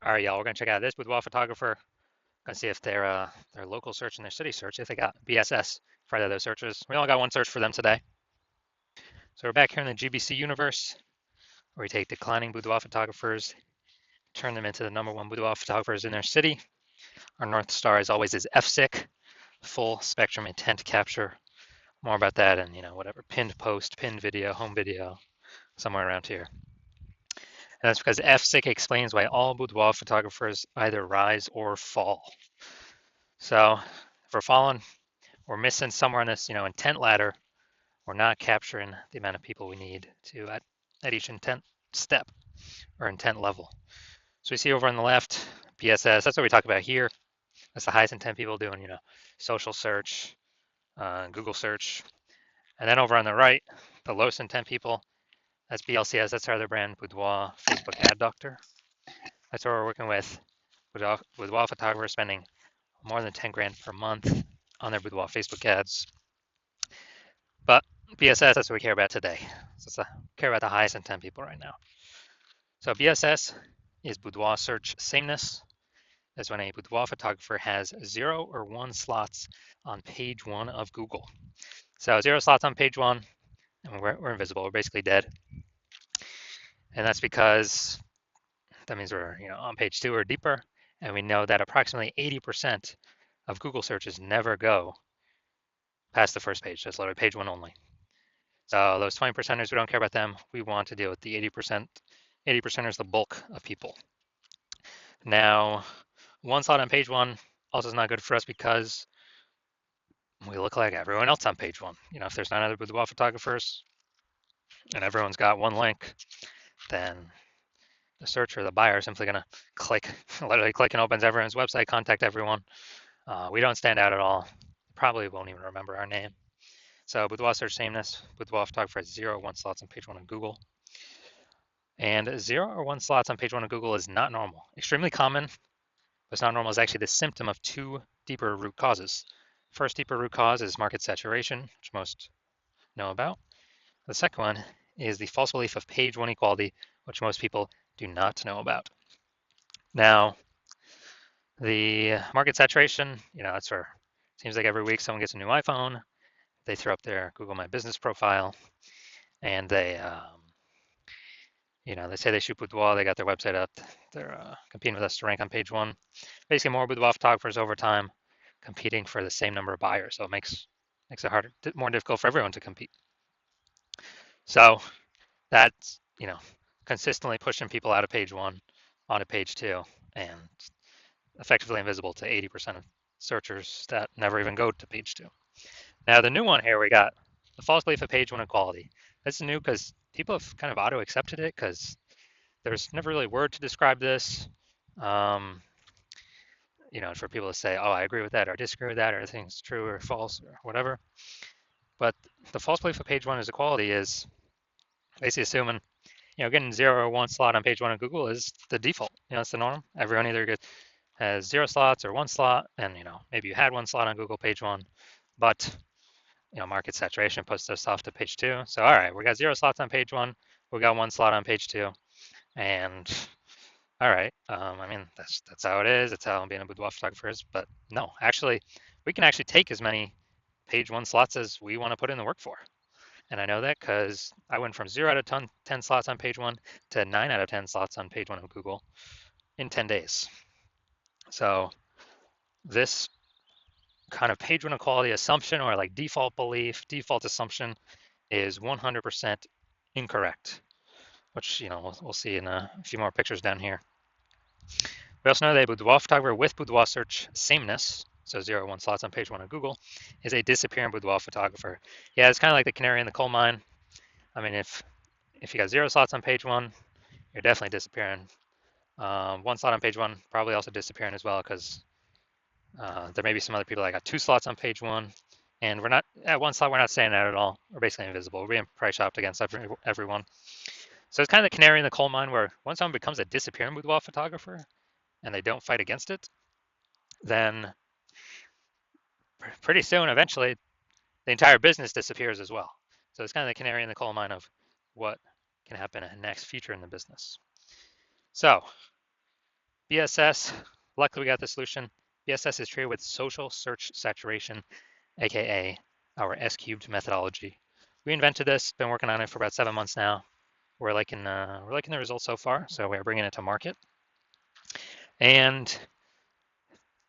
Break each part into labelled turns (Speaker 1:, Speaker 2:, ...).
Speaker 1: All right, y'all, we're gonna check out this boudoir photographer. Gonna see if their local search and their city search, if they got BSS for either of those searches. We only got one search for them today. So we're back here in the GBC universe, where we take declining boudoir photographers, turn them into the #1 boudoir photographers in their city. Our North Star, as always, is FSIC, full spectrum intent capture. More about that and whatever pinned post, pinned video, home video, somewhere around here. And that's because FSIC explains why all boudoir photographers either rise or fall. So if we're falling, we're missing somewhere on this, intent ladder. We're not capturing the amount of people we need to at each intent step or intent level. So we see over on the left, BSS. That's what we talk about here. That's the highest intent people doing, social search, Google search, and then over on the right, the lowest intent people. That's BLCS. That's our other brand, Boudoir Facebook Ad Doctor. That's what we're working with boudoir photographers spending more than 10 grand per month on their boudoir Facebook ads. But BSS, that's what we care about today. So let's care about the highest intent people right now. So BSS is boudoir search sameness. That's when a boudoir photographer has 0 or 1 slots on page 1 of Google. So 0 slots on page 1, and we're invisible. We're basically dead. And that's because that means we're on page 2 or deeper, and we know that approximately 80% of Google searches never go past the first page. That's literally page 1 only. So those 20%ers, we don't care about them. We want to deal with the 80%. 80%ers, the bulk of people. Now, 1 slot on page 1 also is not good for us because we look like everyone else on page 1. If there's 9 other boudoir photographers and everyone's got 1 link, then the searcher, the buyer, is simply going to click, literally click and opens everyone's website, contact everyone. We don't stand out at all. Probably won't even remember our name. So boudoir search sameness, boudoir photographer has 0 or 1 slots on page 1 of Google. And 0 or 1 slots on page 1 of Google is not normal. Extremely common, but it's not normal is actually the symptom of 2 deeper root causes. First deeper root cause is market saturation, which most know about. The second one is the false belief of page 1 equality, which most people do not know about. Now, the market saturation, that's where it seems like every week someone gets a new iPhone, they throw up their Google My Business profile, and they say they shoot boudoir, they got their website up, they're competing with us to rank on page 1. Basically, more boudoir photographers over time competing for the same number of buyers, so it makes it harder, more difficult for everyone to compete. So that's consistently pushing people out of page 1 onto page 2, and effectively invisible to 80% of searchers that never even go to page 2. Now the new one here, we got the false belief of page 1 equality. This is new because people have kind of auto-accepted it because there's never really a word to describe this. For people to say, oh, I agree with that or disagree with that or I think it's true or false or whatever. But the false belief of page 1 is equality is basically assuming, getting 0 or 1 slot on page 1 of Google is the default. It's the norm. Everyone either has 0 slots or 1 slot, and maybe you had 1 slot on Google page 1, but market saturation puts us off to page 2. So all right, we got 0 slots on page 1, we got 1 slot on page 2, and all right, that's how it is. It's how being a boudoir photographer is. But no, actually, we can actually take as many page 1 slots as we want to put in the work for. And I know that because I went from 0 out of 10 slots on page 1 to 9 out of 10 slots on page 1 of Google in 10 days. So this kind of page 1 equality assumption or like default belief, default assumption is 100% incorrect, which we'll see in a few more pictures down here. We also know that a boudoir photographer with boudoir search sameness, so 0 or 1 slots on page 1 of Google, is a disappearing boudoir photographer. Yeah, it's kind of like the canary in the coal mine. I mean, if you got 0 slots on page 1, you're definitely disappearing. 1 slot on page 1 probably also disappearing as well because there may be some other people that got 2 slots on page 1, and we're not at 1 slot. We're not saying that at all. We're basically invisible. We're being price shopped against everyone. So it's kind of the canary in the coal mine where once someone becomes a disappearing boudoir photographer and they don't fight against it, then pretty soon, eventually, the entire business disappears as well. So it's kind of the canary in the coal mine of what can happen in the next future in the business. So BSS, luckily we got the solution. BSS is treated with social search saturation, aka our S cubed methodology. We invented this, been working on it for about 7 months now. We're liking the results so far, so we're bringing it to market. And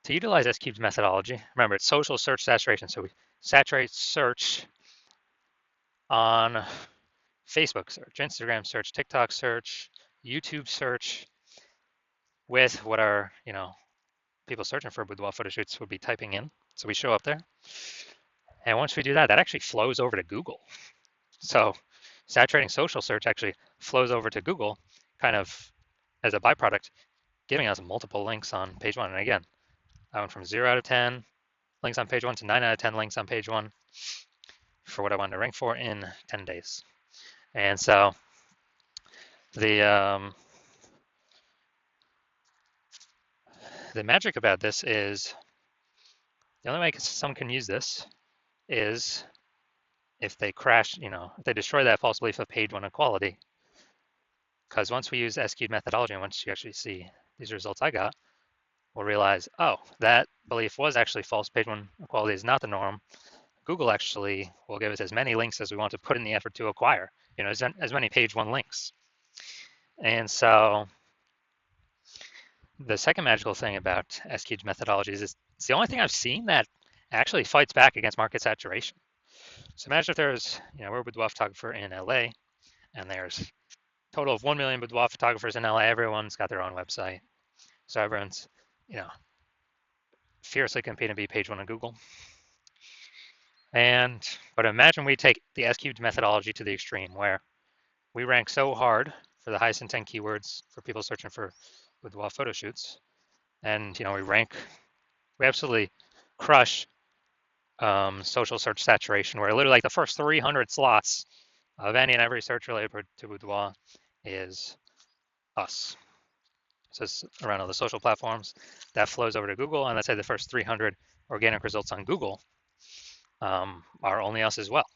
Speaker 1: to utilize S cubed methodology, remember it's social search saturation, so we saturate search on Facebook search, Instagram search, TikTok search, YouTube search with what our people searching for boudoir photo shoots would be typing in. So we show up there. And once we do that, that actually flows over to Google. So saturating social search actually flows over to Google kind of as a byproduct, giving us multiple links on page one. And again, I went from 0 out of 10 links on page one to 9 out of 10 links on page one for what I wanted to rank for in 10 days. And so the magic about this is the only way someone can use this is if they crash, if they destroy that false belief of page one equality. Because once we use S-cubed methodology, and once you actually see these results I got, we'll realize, oh, that belief was actually false. Page one equality is not the norm. Google actually will give us as many links as we want to put in the effort to acquire, as many page one links. And so the second magical thing about S-cubed methodologies is it's the only thing I've seen that actually fights back against market saturation. So imagine if there's, we're a boudoir photographer in LA, and there's a total of 1 million boudoir photographers in LA. Everyone's got their own website. So everyone's, fiercely competing to be page one on Google. But imagine we take the S-cubed methodology to the extreme where we rank so hard for the highest intent keywords for people searching for boudoir photo shoots. And, we absolutely crush social search saturation, where literally like the first 300 slots of any and every search related to boudoir is us. So it's around all the social platforms that flows over to Google, and let's say the first 300 organic results on Google are only us as well,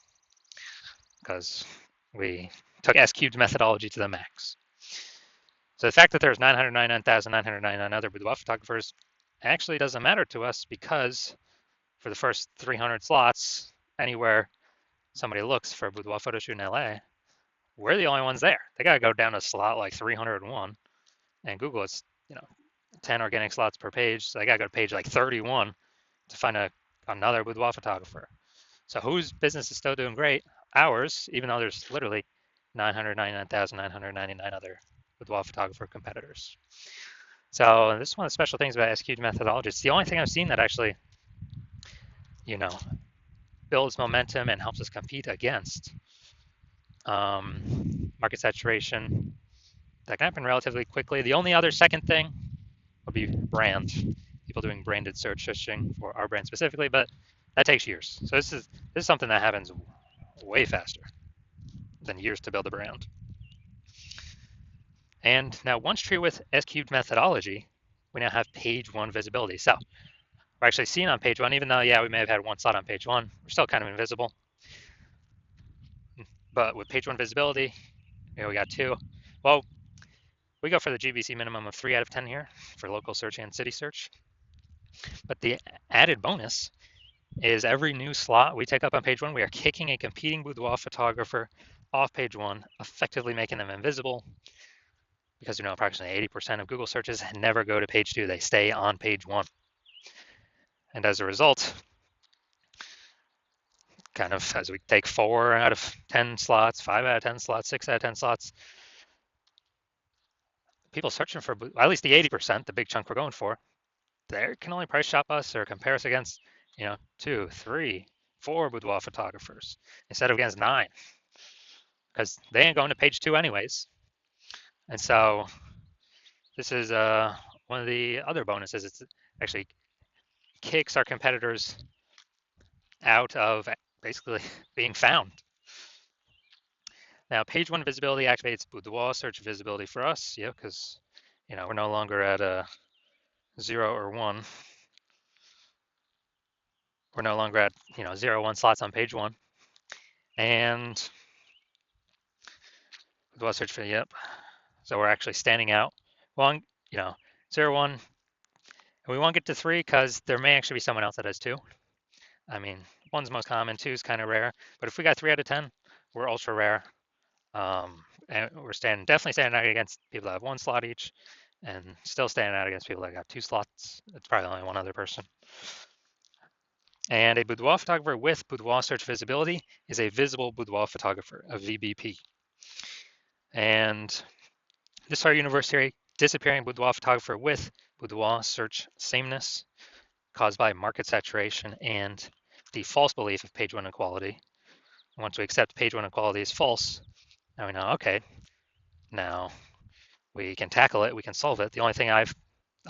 Speaker 1: because we took S-cubed methodology to the max. So the fact that there's 999,999 other boudoir photographers actually doesn't matter to us, because for the first 300 slots, anywhere somebody looks for a boudoir photo shoot in LA, we're the only ones there. They got to go down to slot like 301, and Google it's 10 organic slots per page, so they got to go to page like 31 to find another boudoir photographer. So whose business is still doing great? Ours, even though there's literally 999,999 other boudoir photographer competitors. So this is one of the special things about S-cubed methodology. It's the only thing I've seen that actually, builds momentum and helps us compete against market saturation. That can happen relatively quickly. The only other second thing would be brand. People doing branded searching for our brand specifically, but that takes years. So this is something that happens way faster than years to build a brand. And now once treated with S-cubed methodology, we now have page one visibility. So we're actually seen on page one, even though, we may have had one slot on page one, we're still kind of invisible. But with page one visibility, we got 2. Well, we go for the GBC minimum of 3 out of 10 here for local search and city search. But the added bonus is every new slot we take up on page one, we are kicking a competing boudoir photographer off page one, effectively making them invisible, because approximately 80% of Google searches never go to page 2. They stay on page 1. And as a result, kind of as we take 4 out of 10 slots, 5 out of 10 slots, 6 out of 10 slots, people searching for at least the 80%, the big chunk we're going for, they can only price shop us or compare us against 2, 3, 4 boudoir photographers instead of against 9, because they ain't going to page 2 anyways. And so this is one of the other bonuses. It's actually kicks our competitors out of basically being found. Now, page one visibility activates boudoir search visibility for us, because we're no longer at 0 or 1. We're no longer at 0, 1 slots on page 1, and boudoir search for So we're actually standing out. Well, 0, 1. And we won't get to 3 because there may actually be someone else that has 2. I mean, 1's most common, 2 is kind of rare. But if we got 3 out of 10, we're ultra rare. And we're definitely standing out against people that have 1 slot each, and still standing out against people that got 2 slots. It's probably only one other person. And a boudoir photographer with boudoir search visibility is a visible boudoir photographer, a VBP. And this our university disappearing boudoir photographer with boudoir search sameness caused by market saturation and the false belief of page 1 equality. Once we accept page 1 equality is false, now we know, okay, now we can tackle it, we can solve it. The only thing I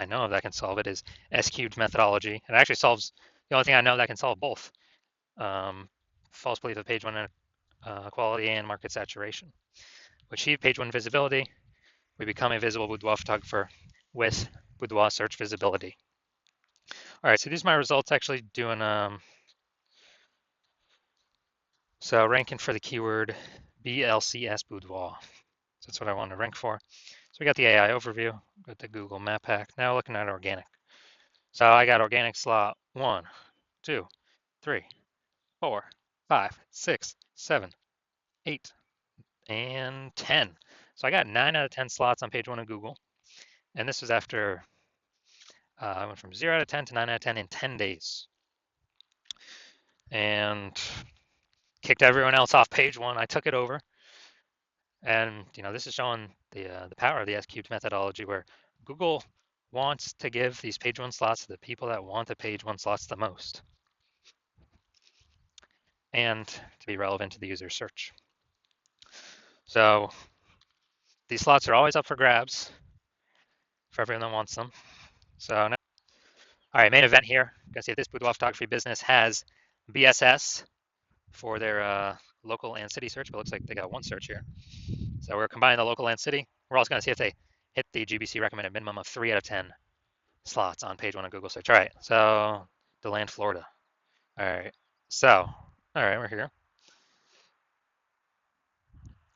Speaker 1: know that can solve it is S-cubed methodology. It actually solves, the only thing I know that can solve both false belief of page 1 equality and market saturation. We achieve page 1 visibility, we become a visible boudoir photographer with boudoir search visibility. All right, so these are my results actually doing, so ranking for the keyword BLCS boudoir. So that's what I wanted to rank for. So we got the AI overview, got the Google Map Pack. Now looking at organic. So I got organic slot 1, 2, 3, 4, 5, 6, 7, 8, and 10. So I got 9 out of 10 slots on page 1 of Google. And this was after I went from 0 out of 10 to 9 out of 10 in 10 days. And kicked everyone else off page 1. I took it over. And this is showing the power of the S-cubed methodology, where Google wants to give these page 1 slots to the people that want the page 1 slots the most, and to be relevant to the user search. So these slots are always up for grabs for everyone that wants them. So now, all right, main event here. You can see this boudoir photography business has BSS for their local and city search, but it looks like they got 1 search here. So we're combining the local and city. We're also going to see if they hit the GBC recommended minimum of 3 out of 10 slots on page 1 of Google search. All right, so DeLand, Florida. All right, so, all right, we're here.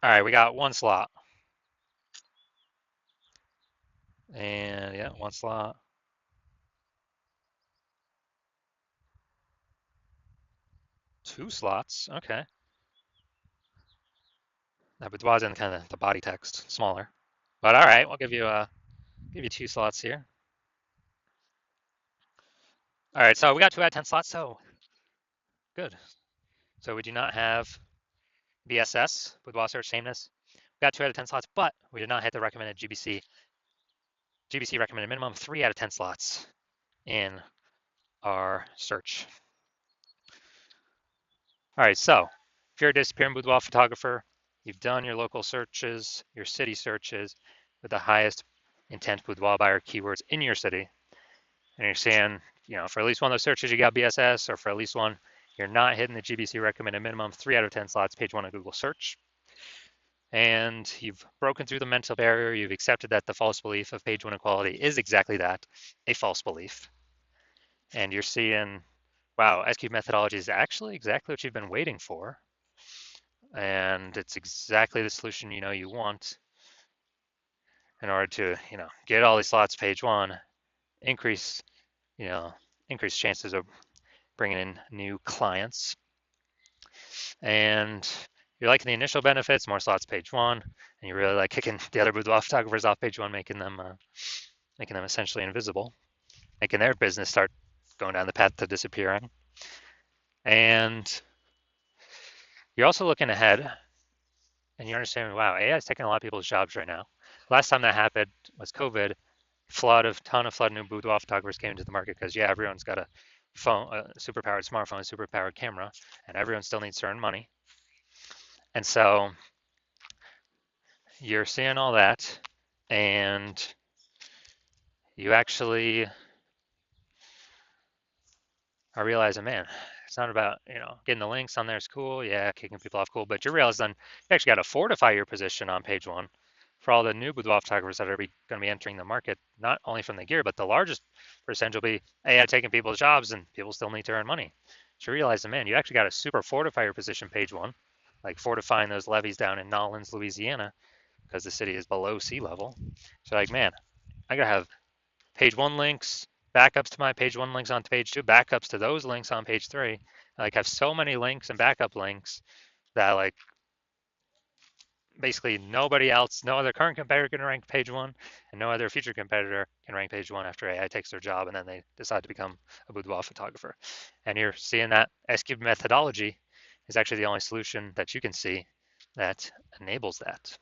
Speaker 1: All right, we got 1 slot. And yeah, 1 slot. 2 slots, okay. Now boudoir's in kind of the body text, smaller. But all right, we'll give you 2 slots here. All right, so we got 2 out of 10 slots, so good. So we do not have BSS, boudoir search sameness. We got 2 out of 10 slots, but we did not hit the recommended GBC recommended minimum 3 out of 10 slots in our search. All right, so if you're a disappearing boudoir photographer, you've done your local searches, your city searches with the highest intent boudoir buyer keywords in your city, and you're saying, for at least one of those searches you got BSS, or for at least one you're not hitting the GBC recommended minimum 3 out of 10 slots, page 1 of Google search, and you've broken through the mental barrier, you've accepted that the false belief of page 1 equality is exactly that, a false belief, and you're seeing, wow, S-cubed methodology is actually exactly what you've been waiting for, and it's exactly the solution you want in order to get all these slots page 1, increase chances of bringing in new clients, and you're liking the initial benefits, more slots page 1, and you really like kicking the other boudoir photographers off page 1, making them essentially invisible, making their business start going down the path to disappearing. And you're also looking ahead, and you're understanding, wow, AI is taking a lot of people's jobs right now. Last time that happened was COVID. Ton of new boudoir photographers came into the market because everyone's got a phone, a superpowered smartphone, a superpowered camera, and everyone still needs to earn money. And so you're seeing all that, and you actually are realizing, man, it's not about getting the links on there is cool, kicking people off cool, but you realize then you actually got to fortify your position on page 1 for all the new boudoir photographers that are going to be entering the market, not only from the gear, but the largest percentage will be AI taking people's jobs, and people still need to earn money. So you realize, man, you actually got to super fortify your position page 1, like fortifying those levees down in Nolens, Louisiana, because the city is below sea level. So like, man, I gotta have page 1 links, backups to my page 1 links on page 2, backups to those links on page 3. I like have so many links and backup links that like basically nobody else, no other current competitor can rank page 1, and no other future competitor can rank page 1 after AI takes their job and then they decide to become a boudoir photographer. And you're seeing that S-cubed methodology is actually the only solution that you can see that enables that.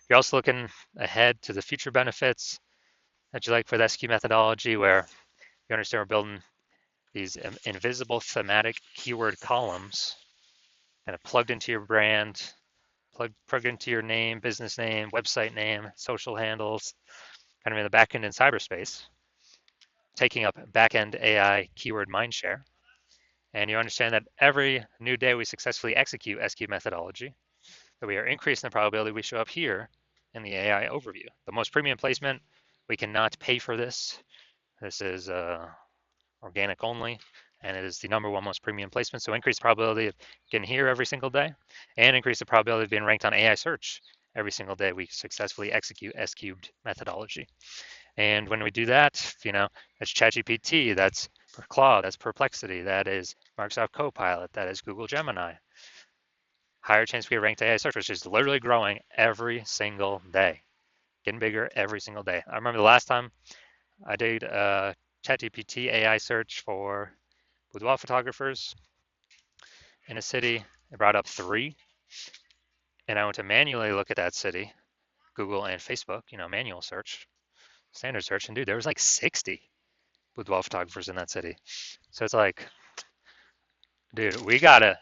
Speaker 1: You're also looking ahead to the future benefits that you like for the S-cubed methodology, where you understand we're building these invisible thematic keyword columns kind of plugged into your brand, plugged into your name, business name, website name, social handles, kind of in the back end in cyberspace, taking up back end AI keyword mindshare. And you understand that every new day we successfully execute SQ methodology, that we are increasing the probability we show up here in the AI overview. The most premium placement, we cannot pay for this. This is organic only, and it is the #1 most premium placement. So increase the probability of getting here every single day, and increase the probability of being ranked on AI search every single day we successfully execute S-cubed methodology. And when we do that, that's ChatGPT, that's Claude, that's Perplexity, that is Microsoft Copilot, that is Google Gemini. Higher chance we get ranked AI search, which is literally growing every single day, getting bigger every single day. I remember the last time I did a ChatGPT AI search for boudoir photographers in a city. It brought up 3, and I went to manually look at that city, Google and Facebook, manual search, standard search, and dude, there was like 60 boudoir photographers in that city. So it's like, dude, we gotta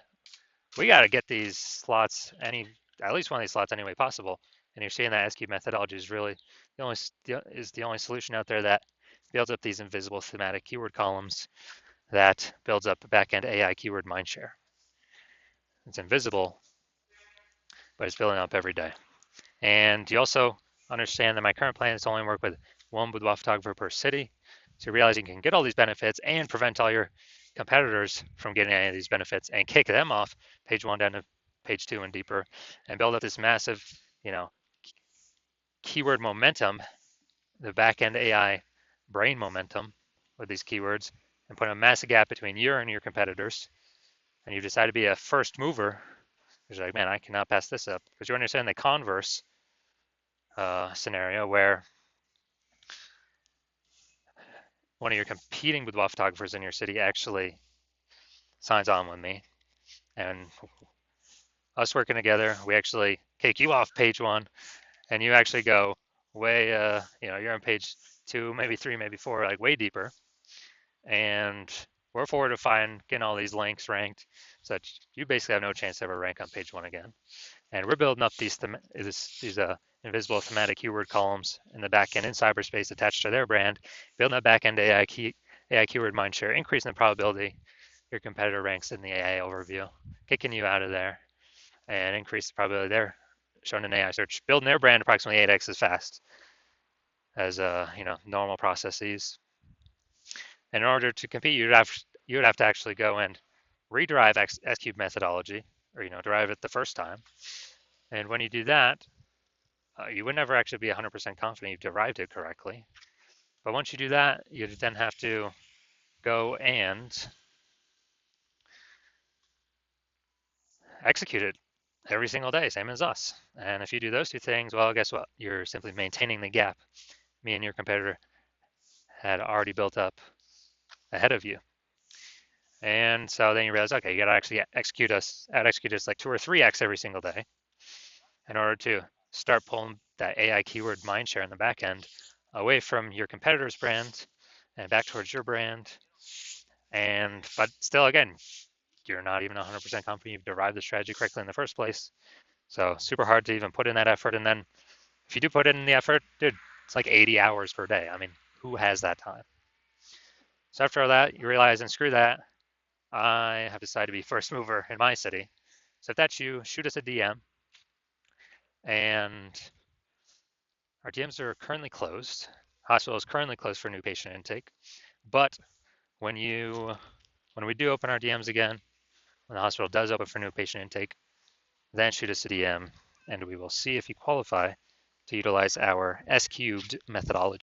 Speaker 1: get these slots at least one of these slots any way possible. And you're seeing that SQ methodology is really the only solution out there that builds up these invisible thematic keyword columns that builds up a backend AI keyword mindshare. It's invisible, but it's building up every day. And you also understand that my current plan is to only work with 1 boudoir photographer per city. So you realize you can get all these benefits and prevent all your competitors from getting any of these benefits and kick them off page 1 down to page 2 and deeper, and build up this massive, keyword momentum, the back-end AI brain momentum with these keywords, and put a massive gap between you and your competitors. And you decide to be a first mover, because you're like, man, I cannot pass this up. Because you understand the converse scenario where one of your competing boudoir photographers in your city actually signs on with me, and us working together, we actually kick you off page 1, and you actually go way, you're on page 2, maybe 3, maybe 4, like way deeper, and we're fortifying getting all these links ranked, so that you basically have no chance to ever rank on page 1 again. And we're building up these invisible thematic keyword columns in the backend in cyberspace attached to their brand, building that backend AI keyword mindshare, increasing the probability your competitor ranks in the AI overview, kicking you out of there, and increase the probability they're shown in AI search, building their brand approximately 8x as fast as normal processes. And in order to compete, you would have to actually go and rederive S-cube methodology, or derive it the first time. And when you do that, you would never actually be 100% confident you've derived it correctly. But once you do that, you then have to go and execute it every single day, same as us. And if you do those 2 things, well, guess what? You're simply maintaining the gap me and your competitor had already built up ahead of you. And so then you realize, okay, you got to actually execute us like 2 or 3x every single day in order to start pulling that AI keyword mindshare in the back end away from your competitor's brand and back towards your brand. But still, again, you're not even 100% confident you've derived the strategy correctly in the first place. So super hard to even put in that effort. And then if you do put in the effort, dude, it's like 80 hours per day. I mean, who has that time? So after all that, you realize, and screw that, I have decided to be first mover in my city. So if that's you, shoot us a DM. And our DMs are currently closed. Hospital is currently closed for new patient intake. But when we do open our DMs again, when the hospital does open for new patient intake, then shoot us a DM, and we will see if you qualify to utilize our S-cubed methodology.